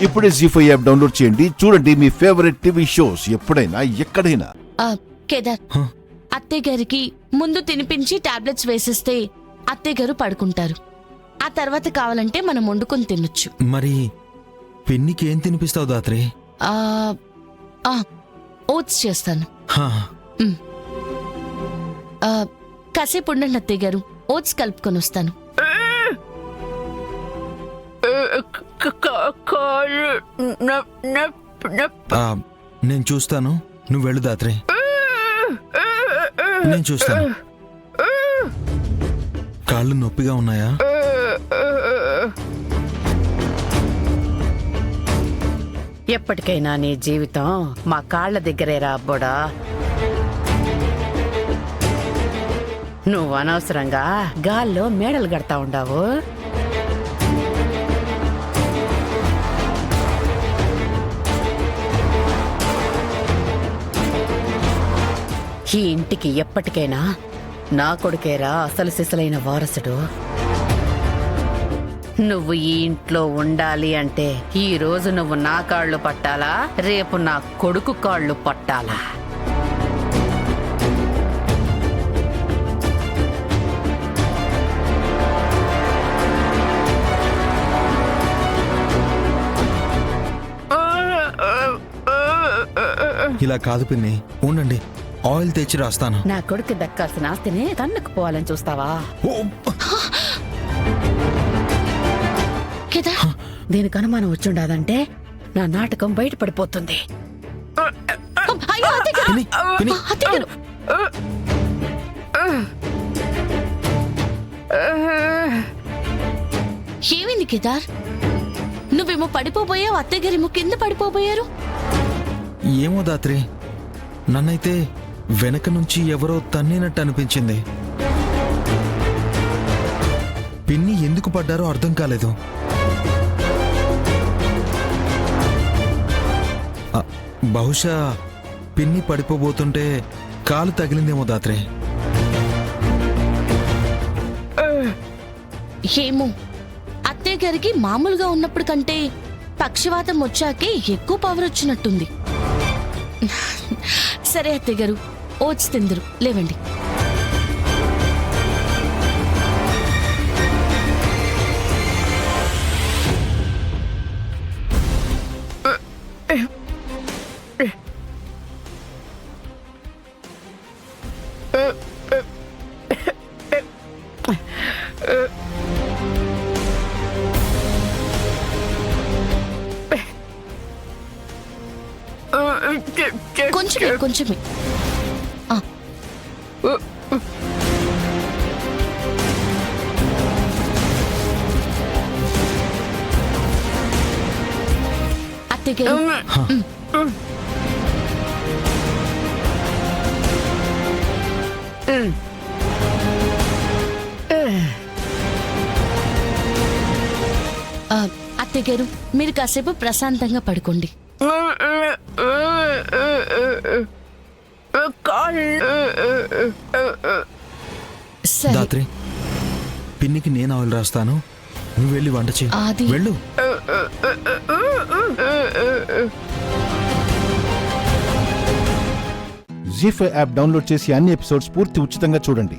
ఇప్పుడే జీ5 app download చేయండి. చూడండి మీ ఫేవరెట్ టీవీ షోస్ ఎప్పుడైనా ఎక్కడైనా. కేదార్, అత్తయ్య గారికి ముందు తినిపించి టాబ్లెట్స్ వేసిస్తే అత్తయ్య గారు పడుకుంటారు. ఆ తర్వాత కావాలంటే మనం వండుకొని తినొచ్చు. మరి పిన్నికి ఏం తినిపిస్తావు దాత్రి? ఓట్స్ చేస్తాను. హా. కాసేపు ఉండండి అత్తయ్య గారు, ఓట్స్ కలుపుకొని వస్తాను. నేను చూస్తాను, నువ్వు వెళ్ళు దాత్రి. నేను చూస్తాను. కాళ్ళు నొప్పిగా ఉన్నాయా? ఎప్పటికైనా నీ జీవితం మా కాళ్ల దగ్గరే రా అబ్బోడా. నువ్వు అనవసరంగా గాల్లో మేడలు కడతా ఉండావు. ఈ ఇంటికి ఎప్పటికైనా నా కొడుకేరా అసలు సిసలైన వారసుడు. నువ్వు ఈ ఇంట్లో ఉండాలి అంటే ఈ రోజు నువ్వు నా కాళ్ళు పట్టాలా, రేపు నా కొడుకు కాళ్ళు పట్టాలా? ఇలా కాదు పిన్ని, ఉండండి, ఆయిల్ తెచ్చి రాస్తాను. నా కొడుకు దక్కాల్సిన ఆస్తిని తన్నుకుపోవాలని చూస్తావా? దీనికి అనుమానం వచ్చుండదంటే నా నాటకం బయటపడిపోతుంది. పిన్ని, పిన్ని. ఏమైంది కేదార్? నువ్వేమో పడిపోబోయావు, అత్తయ్య గారేమో కింద పడిపోబోయారు. ఏమో దాత్రి, నన్నైతే వెనక నుంచి ఎవరో తన్నినట్టు అనిపించింది. పిన్ని ఎందుకు పడ్డారో అర్థం కాలేదు. బహుశా పిన్ని పడిపోబోతుంటే కాలు తగిలిందేమో దాత్రి. ఏమో, అత్తయ్య గారికి మామూలుగా ఉన్నప్పుడు కంటే పక్షవాతం వచ్చాకే ఎక్కువ పవర్ వచ్చినట్టుంది. సరే అత్తయ్య గారు, ఓట్స్ తిందరు, లేవండి. కొంచెమే కొంచెమే. అత్తయ్య గారు, అత్తయ్య గారు, మీరు కాసేపు ప్రశాంతంగా పడుకోండి. దాత్రి, పిన్నికి నేను ఆయిల్ రాస్తాను, నువ్వు వెళ్ళి వంట చెయ్యి. వెళ్ళు. జీ5 యాప్ డౌన్లోడ్ చేసి అన్ని ఎపిసోడ్స్ పూర్తి ఉచితంగా చూడండి.